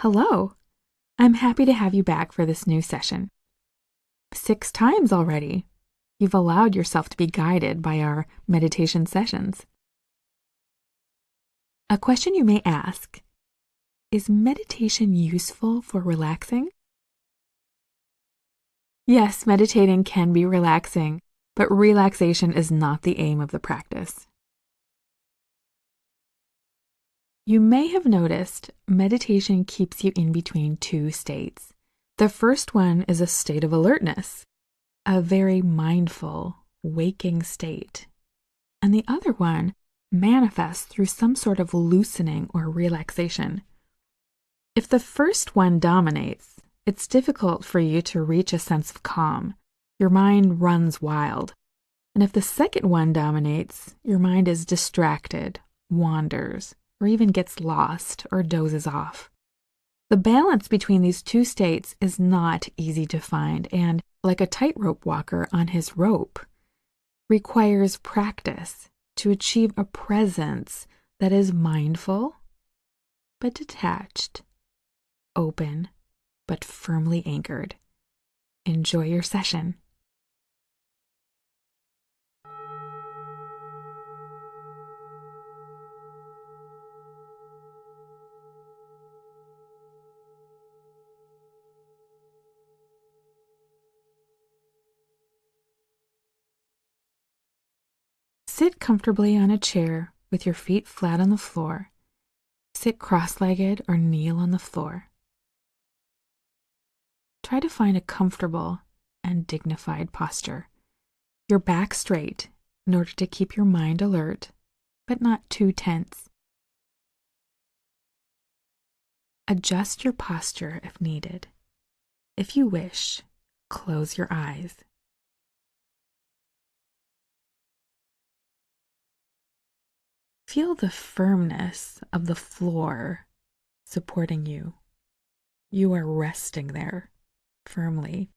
Hello! I'm happy to have you back for this new session. 6 times already. You've allowed yourself to be guided by our meditation sessions. A question you may ask: is meditation useful for relaxing? Yes, meditating can be relaxing, but relaxation is not the aim of the practice. You may have noticed meditation keeps you in between 2 states. The first one is a state of alertness, a very mindful, waking state. And the other one manifests through some sort of loosening or relaxation. If the first one dominates, it's difficult for you to reach a sense of calm. Your mind runs wild. And if the second one dominates, your mind is distracted, wanders, or even gets lost or dozes off. The balance between these 2 states is not easy to find, and like a tightrope walker on his rope, requires practice to achieve a presence that is mindful but detached, open but firmly anchored. Enjoy your session. Sit comfortably on a chair with your feet flat on the floor. Sit cross-legged or kneel on the floor. Try to find a comfortable and dignified posture. Your back straight in order to keep your mind alert, but not too tense. Adjust your posture if needed. If you wish, close your eyes. Feel the firmness of the floor supporting you. You are resting there firmly.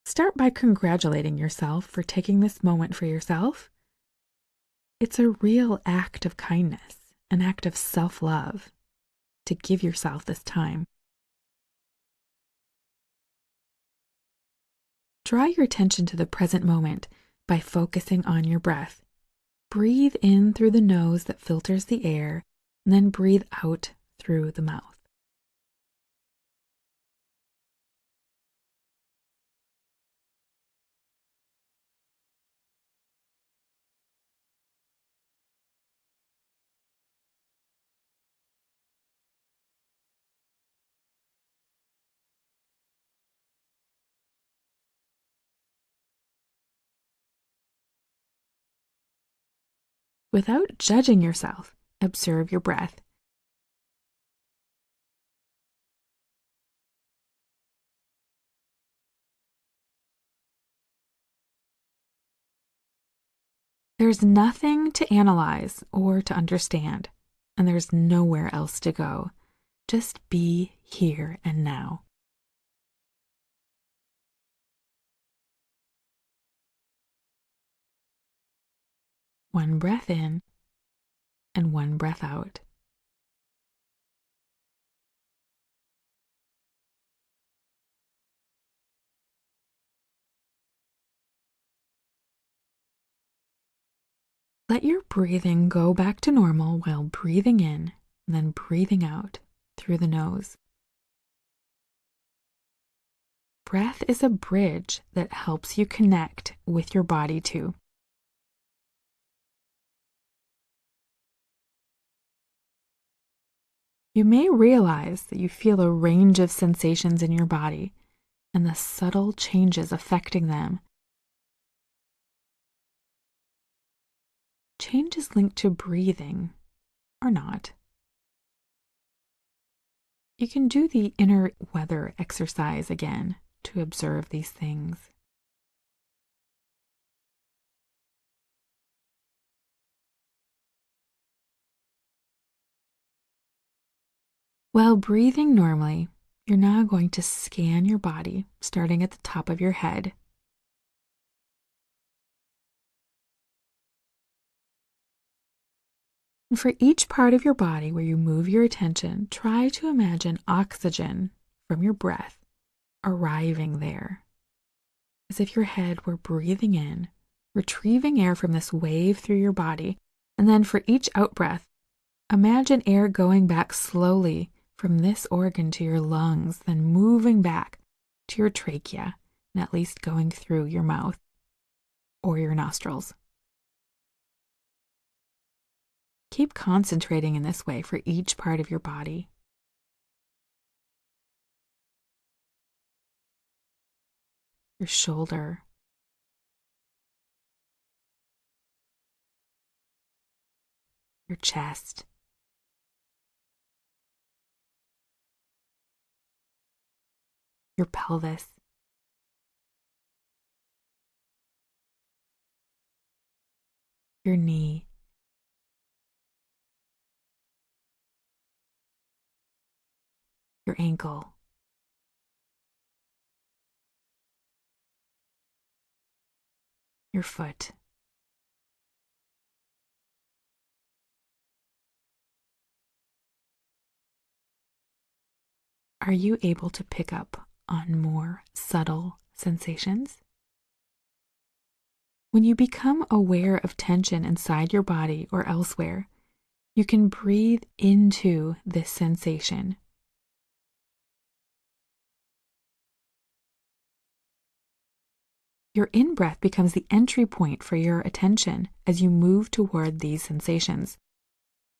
Start by congratulating yourself for taking this moment for yourself. It's a real act of kindness, an act of self-love, to give yourself this time. Draw your attention to the present moment by focusing on your breath. Breathe in through the nose that filters the air, and then breathe out through the mouth. Without judging yourself, observe your breath. There's nothing to analyze or to understand, and there's nowhere else to go. Just be here and now. One breath in and one breath out. Let your breathing go back to normal while breathing in and then breathing out through the nose. Breath is a bridge that helps you connect with your body too. You may realize that you feel a range of sensations in your body and the subtle changes affecting them. Changes linked to breathing or not. You can do the inner weather exercise again to observe these things. While breathing normally, You're now going to scan your body, starting at the top of your head. And for each part of your body where you move your attention, try to imagine oxygen from your breath arriving there, as if your head were breathing in, retrieving air from this wave through your body. And then for each out-breath, imagine air going back slowly from this organ to your lungs, then moving back to your trachea, and at least going through your mouth or your nostrils. Keep concentrating in this way for each part of your body. Your shoulder, your chest, your pelvis, your knee, your ankle, your foot, are you able to pick up on more subtle sensations? When you become aware of tension inside your body or elsewhere, you can breathe into this sensation. Your in-breath becomes the entry point for your attention as you move toward these sensations.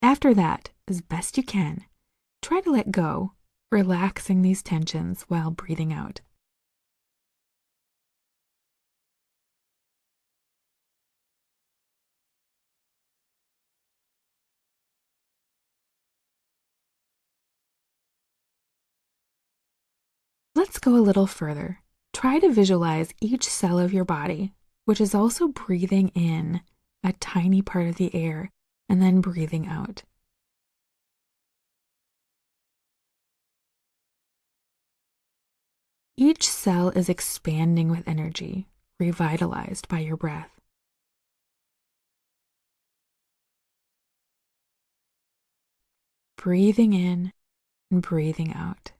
After that, as best you can, try to let go, relaxing these tensions while breathing out. Let's go a little further. Try to visualize each cell of your body, which is also breathing in a tiny part of the air and then breathing out. Each cell is expanding with energy, revitalized by your breath. Breathing in and breathing out.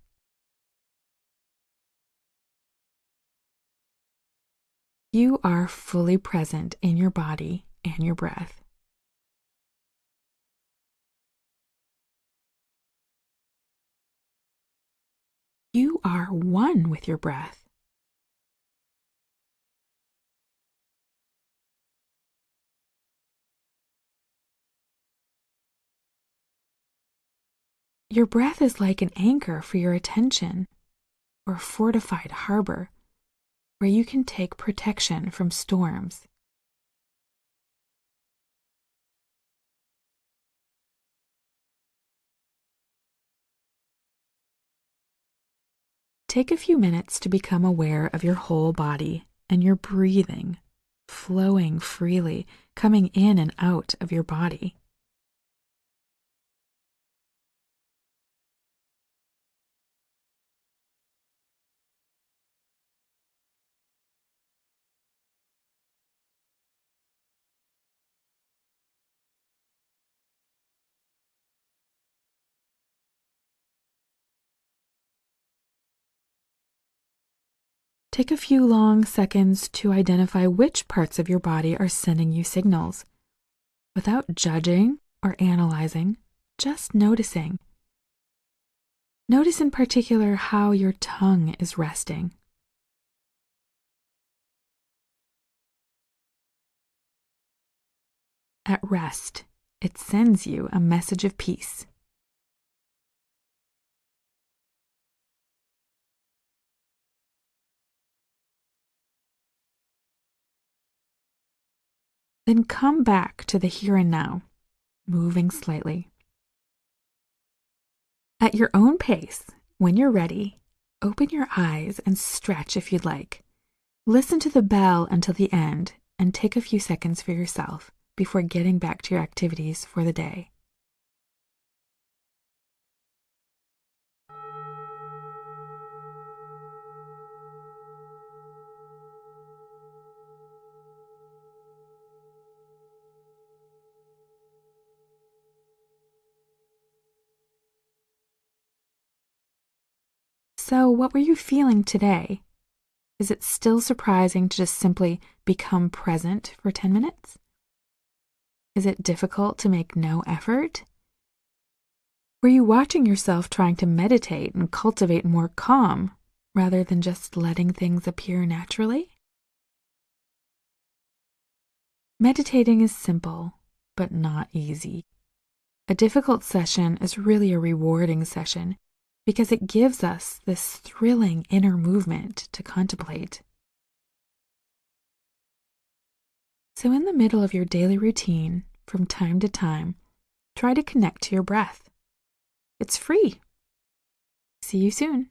You are fully present in your body and your breath. You are one with your breath. Your breath is like an anchor for your attention, or a fortified harbor where you can take protection from storms. Take a few minutes to become aware of your whole body and your breathing, flowing freely, coming in and out of your body. Take a few long seconds to identify which parts of your body are sending you signals. Without judging or analyzing, just noticing. Notice in particular how your tongue is resting. At rest, it sends you a message of peace. Then come back to the here and now, moving slightly. At your own pace, when you're ready, open your eyes and stretch if you'd like. Listen to the bell until the end and take a few seconds for yourself before getting back to your activities for the day. So, what were you feeling today? Is it still surprising to just simply become present for 10 minutes? Is it difficult to make no effort? Were you watching yourself trying to meditate and cultivate more calm rather than just letting things appear naturally? Meditating is simple, but not easy. A difficult session is really a rewarding session because it gives us this thrilling inner movement to contemplate. So, in the middle of your daily routine, from time to time, try to connect to your breath. It's free. See you soon.